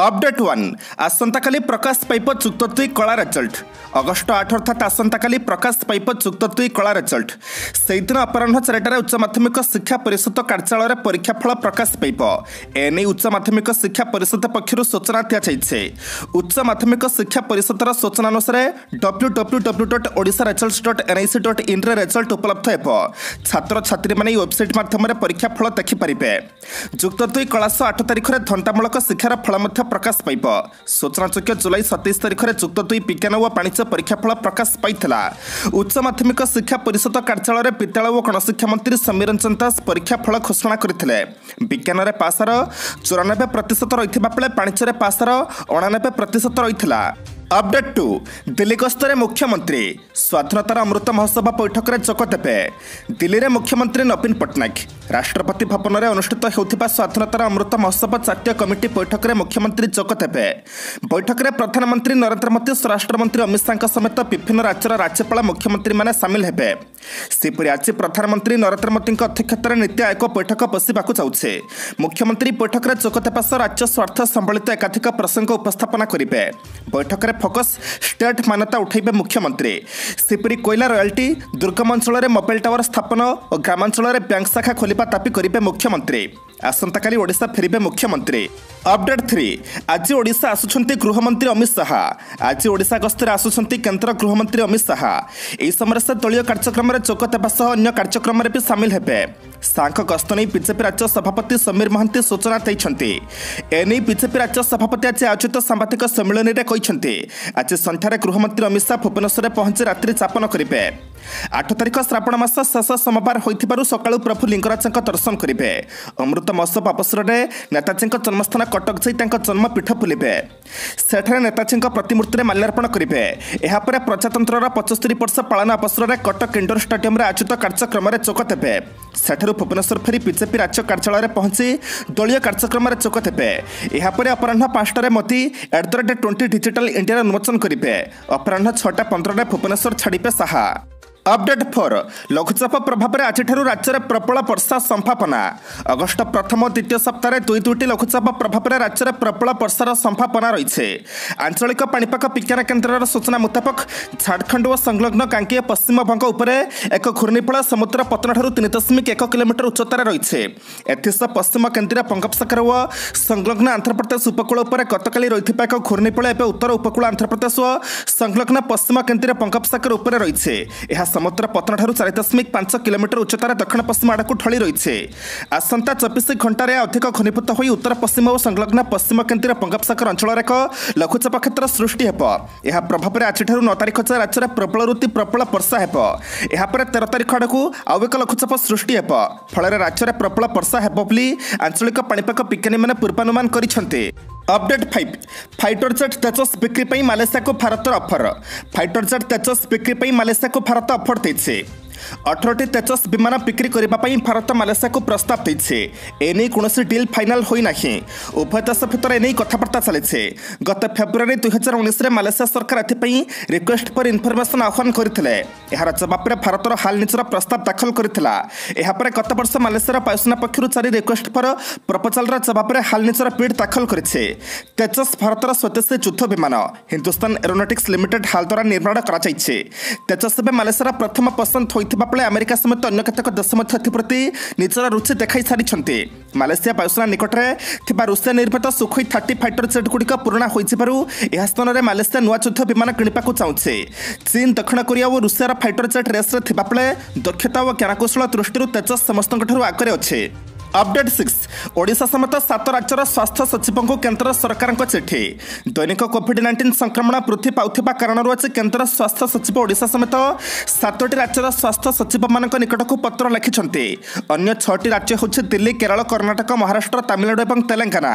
Update 1 आसंताकाली प्रकाश pipe चुक्ततुई कला result August 8 अर्थात आसंताकाली प्रकाश pipe चुक्ततुई कला रिजल्ट से दिन अपराह 4टार उच्च माध्यमिक शिक्षा परिषद कार्यालय परीक्षाफल प्रकाश पाइप एने उच्च माध्यमिक शिक्षा परिषद पक्षर सूचना दिखाई। उच्च माध्यमिक शिक्षा परिषदर सूचना अनुसार www.odisharesults.nic.in रिजल्ट उपलब्ध हो छात्र छात्री मैंने वेबसाइट माध्यम परीक्षाफल देखिपारे। जुक्ततुई कला 8 तारिख में धंतामूलक शिक्षार फल प्रकाश पाइब। सूचनायोग्य जुलाई 27 तारिख में जुक्ततुई विज्ञान और वाणिज्य परीक्षाफल प्रकाश पाइला। उच्च माध्यमिक शिक्षा परिषद कार्यालय विद्यालय और गणशिक्षा मंत्री समीर रंजन दास परीक्षाफल घोषणा करते। विज्ञान में पासर 94% रही बेले वाणिज्य पासर 99% रही। अपडेट 2 दिल्ली गस्तर मुख्यमंत्री स्वाधीनतार अमृत महोत्सव बैठक में जोग देवे। दिल्ली में मुख्यमंत्री नवीन पट्टनायक राष्ट्रपति भवन में अनुष्ठित होता स्वाधीनतार अमृत महोत्सव जातीय कमिटी बैठक में मुख्यमंत्री जोग देवे। बैठक में प्रधानमंत्री नरेंद्र मोदी स्वराष्ट्र मंत्री अमित शाह समेत विभिन्न राज्यर राज्यपाल मुख्यमंत्री मैंने सामिल हेबे। सेपरि आज प्रधानमंत्री नरेंद्र मोदी अध्यक्षतार नीति आयोग बैठक बसवाक जाउछे। मुख्यमंत्री बैठक में जोग देवा सह राज्य स्वार्थ संबलित एकाधिक प्रसंग उपस्थापन करेंगे। बैठक में फोकस स्टेट मान्यता उठाइबे मुख्यमंत्री। सेपरि कोयला रॉयल्टी दुर्गम अंचल मोबाइल टावर स्थापन और ग्रामांचल बैंक शाखा खोलिबा दाबी करेंगे मुख्यमंत्री। आसंताकाली ओडिशा फेरिबे मुख्यमंत्री। अपडेट 3 आज ओडिशा आसुछंती गृहमंत्री अमित शाह। आज ओडिशा गस्तर आसुछंती केंद्र गृहमंत्री अमित शाह। एही समय से दलीय कार्यक्रम में जोग देवा सह अन्य कार्यक्रम में भी सामिल हेबे। शाह गस्त नहीं बीजेपी राज्य सभापति समीर महांती सूचना देइछंती। एने बीजेपी राज्य सभापति आज आयोजित सांबादिक सम्मेलन में कहते आज संध्यारे गृहमंत्री अमित शाह भुवनेश्वर पहुंची रात्रि जापन करेंगे। 8 तारिख श्रावण मास शेष सोमवार होइथिबारु सकाळु प्रभु लिंगराजक दर्शन करेंगे। अमृत महोत्सव अवसर में नेताजी जन्मस्थान कटक जाई जन्मपीठ बुलिबे। सेठारे नेताजी प्रतिमूर्ति माल्यार्पण करेंगे। यापर प्रजातंत्र 75 वर्ष पालन अवसर में कटक इंडोर स्टेडियम आयोजित कार्यक्रम में जोग देवे। सेठारु भुवनेश्वर फेरी बीजेपी राज्य कार्यालय पहुंची दलीय कार्यक्रम में जोग देवे। यापर अपराह 5टार मोदी @20 डिजिटल इंडिया उन्मोचन करेंगे। अपराह 6:15 भुवनेश्वर छाड़े शाह। अपडेट 4 लघुचाप प्रभाव में आज राज्य में प्रबल वर्षा संभावना। अगस्ट प्रथम द्वितीय सप्ताह में दुईटी लघुचाप प्रभाव में राज्य में प्रबल वर्षार संभावना रही। आंचलिक पाणीपाग विज्ञान केन्द्र सूचना मुताबक झारखंड और संलग्न गांगेय पश्चिमबंग उपर एक घूर्णिफल समुद्र पतन 3.1 किलोमीटर उच्चतार रही। एथिसह पश्चिम केन्द्रीय बंगोपसागर और संलग्न आंध्रप्रदेश उपकूल उपर गतकाली रही एक घूर्णिफल एवं उत्तर उपकूल आंध्रप्रदेश और संलग्न पश्चिम केन्द्रीय बंगोपसागर उपर रही। समुद्र पतन 4.5 किलोमीटर उच्चतार दक्षिण पश्चिम आड़ को ढली रही। आसंता 24 घंटे अधिक घनीभूत हो उत्तर पश्चिम और संलग्न पश्चिम केन्द्रीय बंगोपसागर अंचल एक लघुचाप क्षेत्र सृष्टि हो। यह प्रभाव में आज 9 तारिख जाए राज्य में प्रबल रुति प्रबल वर्षा हो। यापर 13 तारिख आड़ को आउ एक लघुचाप सृष्टि हो फल राज्य में प्रबल वर्षा हो आंचलिक पाणीपाग विज्ञानी मैंने पूर्वानुमान करछन्ते। अपडेट 5 फाइटर जेट तेजस बिक्री मालेशिया को भारतर ऑफर। फाइटर जेट तेजस बिक्री मालेशिया को भारत ऑफर देइछे। 18टी तेजस विमान बिक्री करने भारत मालेशिया को प्रस्ताव देइछे। एने कौनसी डील फाइनाल होई नाही। उभय देश भितर एने कथबार्ता चलिछे। गत फेब्रुआरी 2019 में मालेशिया सरकार एथिपई रिक्वेस्ट फॉर इनफॉरमेशन आह्वान करथिले। एहार जवाब में भारतर हाल निजर प्रस्ताव दाखल करथिला। एहापर गत वर्ष मालेशियार वायुसेना पक्षरु 4 रिक्वेस्ट फॉर प्रपोजल जवाब में हाल निजर बिड दाखल करिछे। तेजस भारतर स्वदेशी युद्ध विमान हिंदुस्तान एरोनॉटिक्स लिमिटेड हाल द्वारा निर्माण कराଯାଇଛି। तेजस में मालेशियार प्रथम पसंद बेले अमेरिका समेत अन्य केतक देश प्रति निजर रुचि देखाई सारी। मालेशिया वायुसेना निकट में रूसिया निर्मित सुखोई 30 फाइटर जेट गुड़िक पुराणा हो स्थान में मालेशिया नुआ युद्ध विमान किणा चाहूचे। चीन दक्षिण कोरिया और रूसियार फाइटर जेट रेस बेले दक्षता और ज्ञानकौशल दृष्टि तेजस समस्त आगे अच्छे। अपडेट 6 ओडिशा समेत 7 राज्यर स्वास्थ्य सचिवों को केंद्र सरकार चिठी। दैनिक कोविड-19 संक्रमण वृद्धि पाउथिबा कारणरू आज केंद्र स्वास्थ्य सचिव ओडिशा समेत 7टी राज्यर स्वास्थ्य सचिव मान निकट को पत्र लिखिछन्ते। अन्य 6टी राज्य होछि दिल्ली, केरल, कर्णाटक, महाराष्ट्र, तमिलनाडु और तेलंगाना।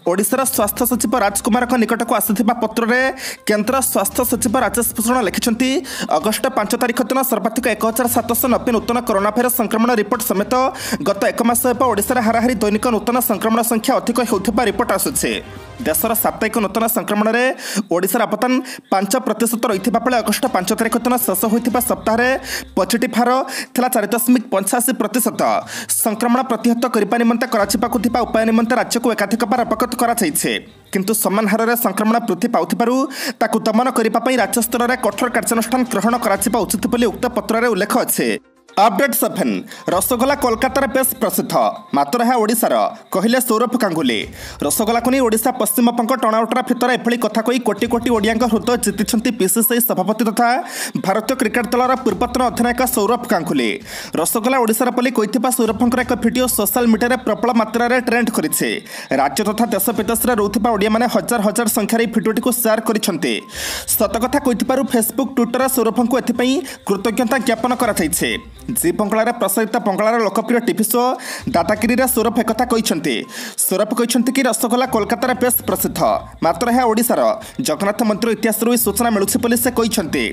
ओडिशार स्वास्थ्य सचिव राजकुमार निकट को आसिथिबा पत्र में केंद्र स्वास्थ्य सचिव राजेश भूषण लिखिछन्ति अगस्ट 5 तारिख दिन सर्वाधिक 1790 नूतन कोरोना भाइरस संक्रमण रिपोर्ट समेत गत 1 मास ओडिशार हाराहारी दैनिक नूतन संक्रमण संख्या अधिक होउथिबा रिपोर्ट आसुछि। देशर साप्ताहिक नूतन संक्रमण में ओडिशार अपतन 5% रही अगस्ट 5 तारिख दिन शेष होता सप्ताह पॉजिटिव हार था 4.85%। संक्रमण प्रतिहत करने निमंते उपाय निमंते राज्य को एकाधिक बार अवगत कराଯାଇଛି, किंतु समान हार में संक्रमण वृद्धि पाउथिबारु दमन करने राज्य स्तर में कठोर कार्यानुष्ठान ग्रहण करा उचित बोली उक्त पत्र में उल्लेख अच्छे। अपडेट 7 रसगोला कोलकातार बेस प्रसिद्ध मात्र यह ओडिशार कहले सौरभ गांगुली। रसगोला को नहीं ओडिशा पश्चिमबंग टणाउटरा भितर एभली कथा कही कोटी कोटी ओडिया हृदय जीति पीसीसीआई सभापति तथा भारतीय क्रिकेट दलर पूर्वतन अधिनायक सौरभ गांगुली। रसगोला ओडिशार बोली कही सौरभंकर एक भिडियो सोशल मीडिया प्रबल मात्रा ट्रेंड करिছে। राज्य तथा देश विदेश में रोकथिबा ओडिया माने हजार हजार संख्यार भिडियोटी को शेयर करिसेंते। सतकथा कही फेसबुक ट्विटर सौरभंको एथिपई कृतज्ञता ज्ञापन कराଯାଇଛି। जी बंगलार प्रसारित बंगलार लोकप्रिय टीवी शो दादागिरी सौरभ एक कहते। सौरभ कहते कि रसगोला कोलकातार बेस प्रसिद्ध मात्र यह ओडिशार जगन्नाथ मंदिर इतिहास सूचना मिलूँ से कहते।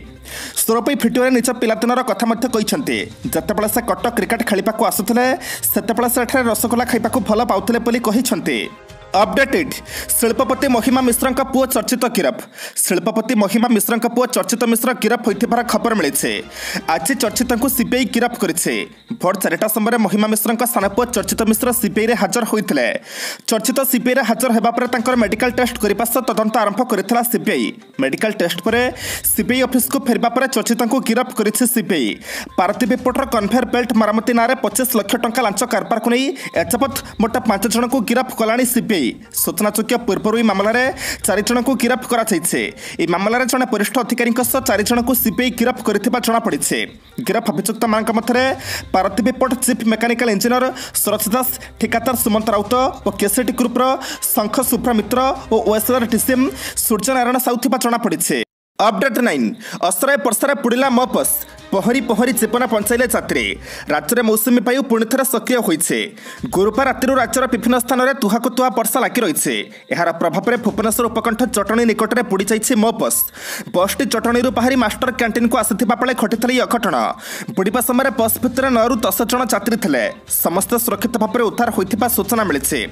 सौरभ भिडियो निज पिलादिनर कथा कहते। जितेबाला से कटक क्रिकेट खेलने आसुले से रसगोला खाइबा भल पाते। अपडेटेड शिल्पपति महिमा मिश्र पुओ चर्चित गिरफ। शिल्पपति महिमा मिश्र पुओ चर्चित मिश्र गिरफ होइथिबार खबर मिली। आज चर्चित सीबीआई गिरफ करिছে। भोर 4टा समय महिमा मिश्र साना पुओ चर्चित मिश्र सीबीआई हाजर होते। चर्चित सीबीआई हाजर होगा पर मेडिकल टेस्ट करने सह तदंत आरंभ करथिला सीबीआई। मेडिकल टेस्ट पर सीबीआई ऑफिस को फेरबा पर चर्चित गिरफ करिছে सीबीआई। पारदीप पोर्टर कन्वेयर बेल्ट मरामती नारे 25 लाख टंका लांच कारबार को नहीं एजाबत मोट 5 जन को गिरफ कलानी सीबीआई। सूचनाचोग्य पूर्व मामलें 4 जन को गिरफ कर मामलें जड़े वरिष्ठ अधिकारी 4 जन को सीबीआई गिरफ कर जमापड़ी। गिरफ अभियुक्त मान मध्य Paradip port chief mechanical engineer Saroj Das, ठिकादार सुमंत राउत और केसीटी ग्रुप्र शंख शुभ्र मित्र और ओएसआर टीसीएम सूर्यनारायण साहू जमापड़ी। अपडेट 9 असराय पर्सार पुड़िला मो बस पहरी पहरी जीवन बंचाइले यात्री। राज्य में मौसुमी बायु पुणी थे सक्रिय होइছে। गुरुवार राति राज्यर विभिन्न स्थान में तुहाको तुहा वर्षा लगी रही। यार प्रभाव में भुवनेश्वर उपकंठ जटणी निकट में बुड़ी जाइए मो बस। बसटी जटणी बाहरी मास्टर कैंटीन को आसुवा बेले घटी यह घटना। बुड़वा समय बस भितर 9 ରୁ 10 जन यात्री थे। समस्त सुरक्षित भाव में उद्धार होता सूचना मिली।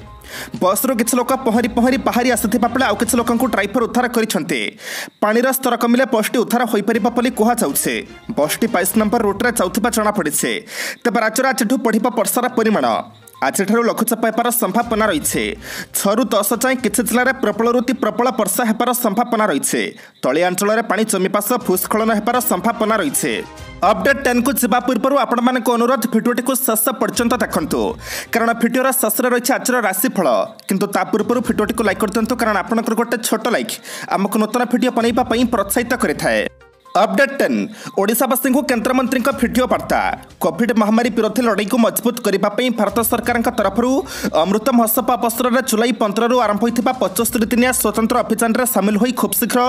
बस्रु किसी लोक पहरी पहरी बाहरी आसुवा बेले आउ किसी लोक ड्राइवर उद्धार करते। पानीर स्तर कमिले बसटी उद्धार हो पार कहुचे। बसटी 22 नंबर रूट्रे जाऊा जमापड़ी। तेज राज्य आज बढ़ वर्षार परिमाण। आज लघुचाप होबार संभावना रही। 6 ରୁ 10 जाए किसी जिले में प्रबल प्रबल वर्षा होबार संभावना रही। तलिया अंचल में पानी जमीपा सह भूस्खलन होबार संभावना रही। अपडेट 10 को जावा पूर्व आपण मानक अनुरोध भिडियोटी को शेष पर्यंत देखंतु, कारण भिडियोर शेष रही आज राशिफल। किंतु ता पूर्व भिडियोटी को लाइक कर दिंतु, कारण आपनकर गोटे छोट लाइक आमको नूतन भिडियो बनैबा पई प्रोत्साहित करिथाए। अपडेट 10 ओडिशावासी को केन्द्रमंत्री भिडियो वार्ता। कोविड महामारी विरोधी लड़ाई को मजबूत करने भारत सरकार तरफ अमृत महोत्सव अवसर जुलाई 15 ରୁ आरंभ होता 75 दिनिया स्वतंत्र अभियान में सामिल हो खूब शीघ्र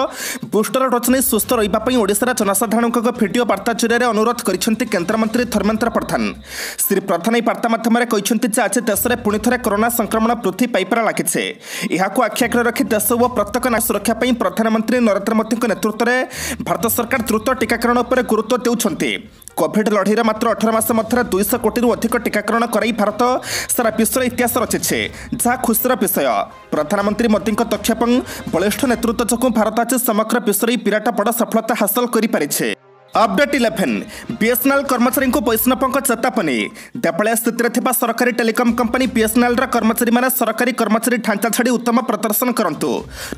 बुस्टर डोज नहीं सुस्थ रही ओडिशार जनसाधारण भिडियो वार्ता जरिए अनुरोध कर केन्द्रमंत्री धर्मेन्द्र प्रधान। श्री प्रधान यह वार्ता मध्यम कहते आज देश में पुणी थे कोरोना संक्रमण वृद्धि पाइबार लगी। यह आखि आगे रखी देश और प्रत्येक नागरिक सुरक्षा प्रधानमंत्री नरेंद्र मोदी नेतृत्व में भारत सरकार द्रुत टीकाकरण पर गुरुत्व देउछन्ति। कोविड लड़ाई मात्र 18 मास मध्य 200 कोटी अधिक टीकाकरण कराई भारत सारा विश्व इतिहास रचिছে, जहाँ खुशीर विषय। प्रधानमंत्री मोदी दक्ष और बलिष्ठ नेतृत्व जो भारत आज समग्र विश्व विराट बड़ सफलता हासिल कर। अपडेट 11 बीएसएनएल कर्मचारी को वैष्णव चेतावनी। देवालिया स्थित में सरकारी टेलीकम कंपनी बीएसएनएल कर्मचारी मैंने सरकारी कर्मचारी ढांचा छाड़ी उत्तम प्रदर्शन करंतु,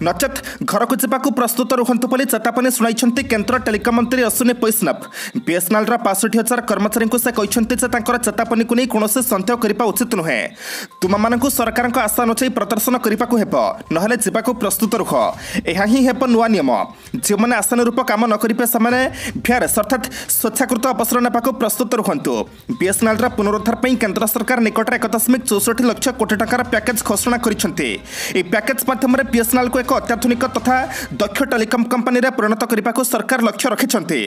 नचेत घर को जावाक प्रस्तुत रुहंतु बोली चेतावनी शुणाइछन्ति केंद्र टेलीकम मंत्री अश्विनी वैष्णव। बीएसएनएल 65,000 कर्मचारी को से कहते चेतावनी को नहीं कौन सन्देह करने उचित नुहे। तुम मानक सरकार आशा अनुसार प्रदर्शन करने को ना जावाक प्रस्तुत रुह। यह ही हेब नुआ नियम। जो मैंने आशानुरूप काम न करेंगे से अर्थात स्वेच्छाकृत अवसर नेबाक प्रस्तुत रुहंतु। बीएसएनएल पुनरुद्धार पर केंद्र सरकार निकट 1.64 लाख कोटी टंकार पैकेज घोषणा करिसेंति। ए पैकेज माध्यम बीएसएनएल को एक अत्याधुनिक तथा दक्ष टेलीकम कंपनी रे परिणत करने को सरकार लक्ष्य रखिसेंति।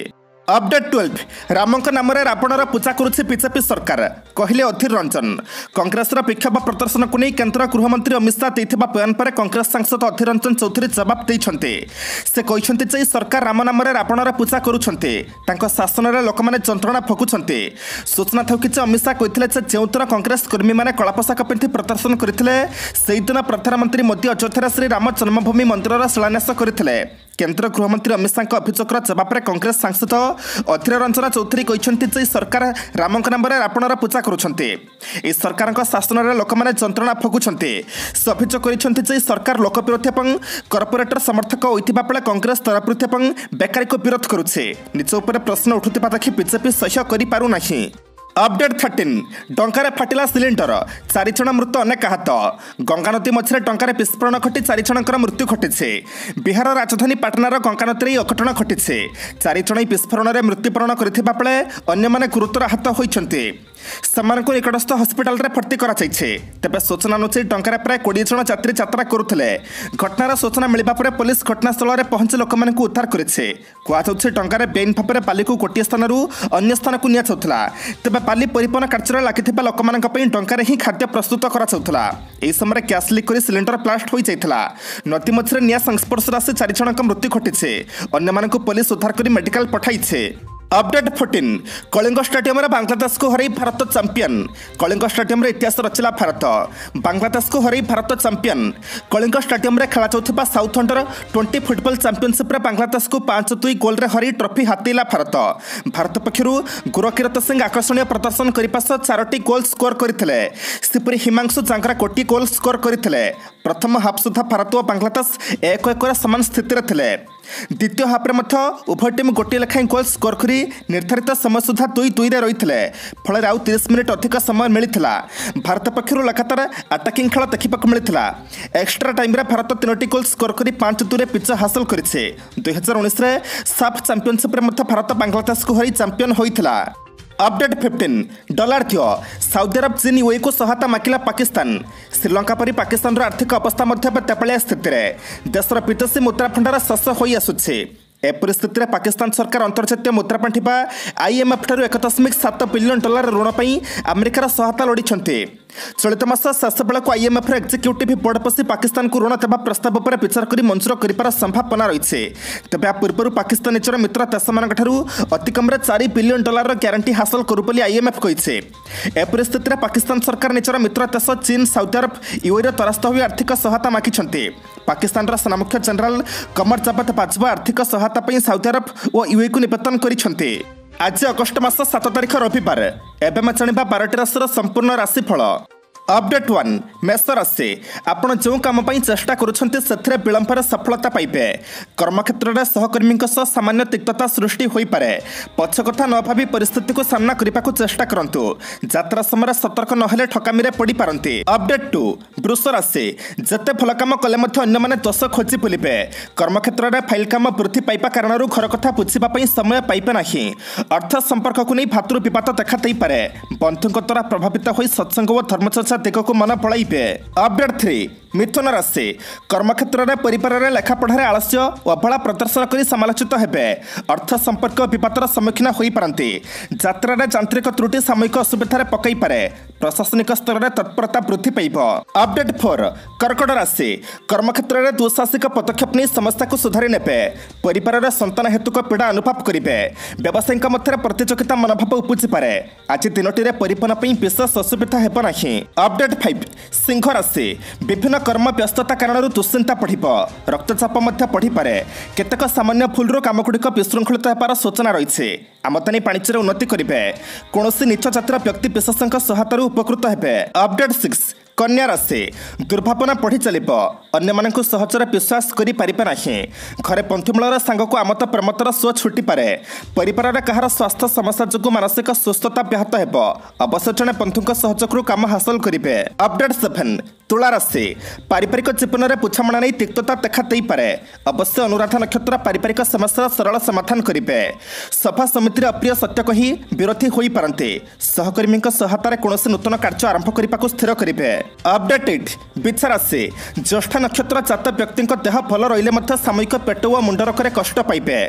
अपडेट 12 रामଙ୍କ नामରେ ରାବଣର ପୂଜା କରୁଛି ବିଜେପି ସରକାର କହିଲେ ଅଧୀର ରଞ୍ଜନ କଂଗ୍ରେସର ବିକ୍ଷୋଭ ପ୍ରଦର୍ଶନକୁ ନେଇ କେନ୍ଦ୍ର ଗୃହମନ୍ତ୍ରୀ ଅମିତ ଶାହ ଦେଇଥିବା ବୟାନ ପରେ କଂଗ୍ରେସ ସାଂସଦ ଅଧୀର ରଞ୍ଜନ ଚୌଧୁରୀ ଜବାବ ଦେଇଛନ୍ତି ସେ କହିଛନ୍ତି ଯେ ସରକାର ରାମ ନାମରେ ରାବଣର ପୂଜା କରୁଛନ୍ତି ତାଙ୍କ ଶାସନରେ ଲୋକମାନେ ଯନ୍ତ୍ରଣା ଭୋଗୁଛନ୍ତି ସୂଚନା ଥାଉକି ଯେ ଅମିତ ଶାହ କହିଥିଲେ ଯେ ଯେଉଁଦିନ କଂଗ୍ରେସ କର୍ମୀମାନେ କଳା ପୋଷାକ ପିନ୍ଧି ପ୍ରଦର୍ଶନ କରିଥିଲେ ସେହିଦିନ ପ୍ରଧାନମନ୍ତ୍ରୀ ମୋଦି ଅଯୋଧ୍ୟାରେ ଶ୍ରୀ ରାମ ଜନ୍ମଭୂମି ମନ୍ଦିରର ଶିଳାନ୍ୟାସ କରିଥିଲେ केन्द्र गृहमंत्री अमित शाह अभियोगर जवाब में कांग्रेस सांसद अधीर रंजन चौधरी कहते जे सरकार राम नाम रावणर पूजा करुँचे सरकार शासन में लोक मैंने जंत्रणा भोगुंट से अभियोग कर सरकार लोकविरोधी और कर्पोरेटर समर्थक होता बेले कांग्रेस तरफृति और बेकारी को विरोध करुचे निज उपर प्रश्न उठुवा देखि बीजेपी सह्य करिपारुना। अपडेट 13 टंकार फाटिला सिलिंडर 4 जन मृत अनेक आहत गंगा नदी मझे टंकार विस्फोरण घटी 4 जनकर मृत्यु घटी बिहार राजधानी पाटनार गंगा नदी अघटन घटी 4 जन विस्फोरण में मृत्युवरण करथिबा बेले अन्य माने गुरुतर आहत होइछन्ते सेमानकु निकटस्थ हस्पिटाल रे भर्ती करा जाइछे तबे सूचना अनुसार टंकार प्राय 20 जन यात्री यात्रा करुथिले घटनार सूचना मिलबा परे पुलिस घटनास्थल रे पहुंची लोकमानकु उद्धार करिछे कुआ जाउछे टंकार बेन भाबरे बाली को गोटिए स्थानरु अन्य स्थान को निया जाउथला तबे बाली परिवहन कार्य लगिथिबा लोकमानक पई टंकार ही खाद्य प्रस्तुत करा जाउथला एही समय गैस लीक करी सिलिंडर ब्लास्ट होई जाइथला नदी मझरे निया संस्पर्श रासे 4 जनक मृत्यु घटिछे अन्य मानकु पुलिस उद्धार करी मेडिकल पठाइछे। अपडेट 14 कलिंग स्टेडियम में बांग्लादेश को हरई भारत चैंपियन कलिंग स्टेडियम में इतिहास रचिला भारत बांग्लादेश को हरई भारत चैंपियन कलिंग स्टेडियम में खेला जाउथिबा साउथ अंडर 20 फुटबॉल चैंपियनशिप रे बांग्लादेश को 5-2 गोल रे हरई ट्रॉफी हातेला भारत पक्षरु गुरकीरत सिंह आकर्षणीय प्रदर्शन करने सह 4टी गोल स्कोर करथिले सेपरि हिमांशु जांगरा कोटी गोल स्कोर करथिले प्रथम हाफ सुधा भारत और बांग्लादेश 1-1 समान स्थिति रे थिले द्वितीय हाफ्रे मध्य उभय टीम गोटे लेखाएं गोल स्कोर करी निर्धारित समय सुधा 2-2 रे रही फल आउ 30 मिनिट अधिक समय मिलता भारत पक्षर लगातार अटाकिंग खेल देखा मिलता एक्स्ट्रा टाइम रे भारत 3टी गोल स्कोर करी 5-2 रे पिच हासिल करिछे 2019 रे साफ चैंपियनशिप रे मध्य भारत बांग्लादेश को हरी चैंपियन होइथिला। अपडेट 15 डॉलर थियो सऊदी अरब चीन यूए को सहायता माकिला पाकिस्तान श्रीलंका परी पाकिस्तान आर्थिक अवस्था तेपलिया स्थित देशर विदेशी मुद्रा भंडार शेष हो आसुच्छे ए परिस्थिति में पाकिस्तान सरकार अंतर्जातीय मुद्रा पांठि IMF ठारू 1.7 बिलियन डॉलर ऋण पर अमेरिकार सहायता लोड़ी चलित मास शेष बेला IMF एक्जिक्यूटिव बोर्ड पशि पाकिस्तान को ऋण देवा प्रस्ताव पर विचार कर मंजूर कर संभावना रही तेज पूर्व पाकिस्तान निजर मित्र देश मान अति कम 4 बिलियन डॉलर ग्यारंटी हासिल करू IMF कही ए परिस्थिति में पाकिस्तान सरकार निजर मित्र देश चीन सऊदी अरब यूए परास्त हो आर्थिक सहायता मागिछन्ते पाकिस्तान सेना मुख्य जनरल कमर जावेद बाजवा आर्थिक सहायता सऊदी अरब और यूए को निवेदन करिछन्ते। आज अगस्ट मास 7 तारिख रविवार एवं जानिबा 12टी राशि संपूर्ण राशिफल। अपडेट 1 मेष राशि आपण जो काम चेष्टा करुछन्ते सेथिरे विलंबर सफलता पाइबे कर्मक्षेत्र में सहकर्मी सामान्य तिक्तता सृष्टि होई पारे पछ कथा न भावी परिस्थिति को सामना करने को चेष्टा करंतु यात्रा समय सतर्क नहेले ठकामी रे पड़ी पारंती। अपडेट 2 वृष राशि जते भल काम कले मध्य अन्य माने दोष खोजी बुलिबे कर्मक्षेत्र में फाइल काम वृद्धि पाइबा कारणरू घर कथा बुझिबा पई समय पाइबे नाही अर्थ संपर्क को नहीं भातृ विवाद देखा देई पारे बंधुक द्वारा प्रभावित होई सत्संग और धर्मचर्चा दिग को मन पड़ाइबे। अपडेट 3 मिथुन राशि कर्मक्षेत्र में परिवार में लेखापढ़ार आलस्य अवहेला प्रदर्शन कर समालोचित हेबे अर्थ संपर्क विवादर सम्मुखीन हो पारती यात्रा यांत्रिक त्रुटि सामयिक असुविधा पकई पारे प्रशासनिक स्तर में तत्परता वृद्धि पाइब। अपडेट 4 कर्कट राशि कर्मक्षेत्र में दुशासिक पदक्षेप नहीं समस्या को सुधारी नेबे परिवार में संतान हेतुक पीड़ा अनुभव करेंगे व्यवसायी मध्य प्रतियोगिता मनोभाव उपजी पारे आज दिनटी परिवहन विशेष असुविधा हेब नहीं। अपडेट 5 सिंह राशि विभिन्न कर्म व्यस्तता कारण दुश्चिंता बढ़ रक्तचाप बढ़ी पारे केतक सामान्य भूल काम गुड़िक विशृंखलित होबार सूचना रही आमदानी वाणिज्य उन्नति करेंगे कौन नीच जातिर व्यक्ति विशेषज्ञ सहायता उपकृत हेबे। अपडेट 6 कन्या राशि दुर्भावना बढ़ी चलो अन्य मानक सहजरे विश्वास करि परिबे नाही घरे पंथुमूलर सांग को आमत प्रमतर स्व छुटी पारे परिवार कहार स्वास्थ्य समस्या जो मानसिक सुस्थता व्याहत हेब अवश्य जड़े बंधुक सहयोग काम हासिल करेंगे। अपडेट 7 तुला राशि पारिवारिक जीवन में बुझामणा नहीं तिक्तता देखा दे पारे अवश्य अनुराधा नक्षत्र पारिवारिक समस्या सरल समाधान करेंगे सभा समिति अप्रिय सत्य कही विरोधी हो पारते सहकर्मी सहायतार कौन नूतन कार्य आरंभ करने को स्थिर करेंगे। अपडेटेड बिछा राशि ज्येष्ठ नक्षत्र जात व्यक्ति देह भल रही सामयिक पेट और मुंडरकरे कष्ट पाइबे।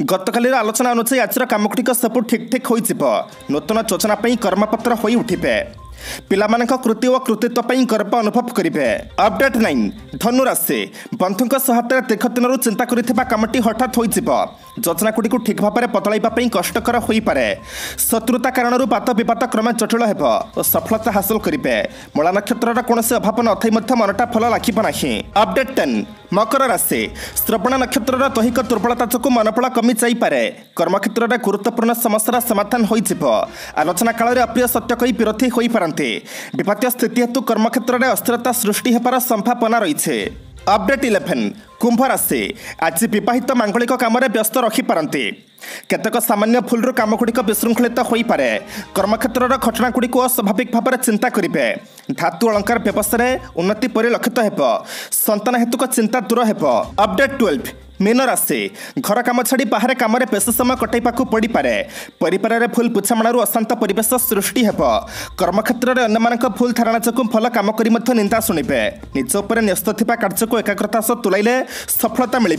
गतकाली आलोचना अनुसार आज कामगुड़िक सब ठीक ठीक हो नूतन योजना कर्मपत्र हो उठे पिलामानक कृति और कृतित्व पर गर्व अनुभव करेंगे। अपडेट 9 धनु राशि बंधुों सहायता दीर्घ दिन चिंता करथिबा कामटी हठात हो योजना गुड़ी ठीक भाव में बदल कष्टकर हो पारे। शत्रुता कारण बात बद क्रमे जटिल हो और सफलता हासिल करेंगे। मूला नक्षत्र कौन अभाव न मनटा फल लगे ना। अपडेट 10 मकर राशि श्रवण नक्षत्र दैहिक दुर्बलता जो मनबल कमी जापे। कर्मक्षेत्र में गुरुत्वपूर्ण समस्या समाधान हो आलोचना काल में अप्रिय सत्य कही विरोधी हो पारती। विपत्तीय स्थिति हेतु कर्मक्षेत्र में अस्थिरता सृष्टि होबार संभावना रही। अपडेट 11 कुंभ राशि आज विवाहित मांगलिक काम व्यस्त रखिपारती। केतक सामान्य भूलु कामगुड़िक विशृंखलित हो पारे। कर्मक्षेत्र घटनागुड़ी अस्वाभाविक भाव में चिंता करेंगे। धातु अलंकार व्यवसाय उन्नति परिलक्षित हो। संतान हेतुक चिंता दूर हो। अपडेट 12 मीन राशि घर काम छाड़ी बाहर कम बेस समय कटाइवाक पड़ पारे। परिवार में भूल बुझामणु अशांत परिवेश सृष्टि हो। कर्मक्षेत्र में अन्य भूल धारणा जो भल कम कर निंदा शुणे। निज उपर न्यस्त कार्य को एकाग्रता सह तुलाइले सफलता मिल।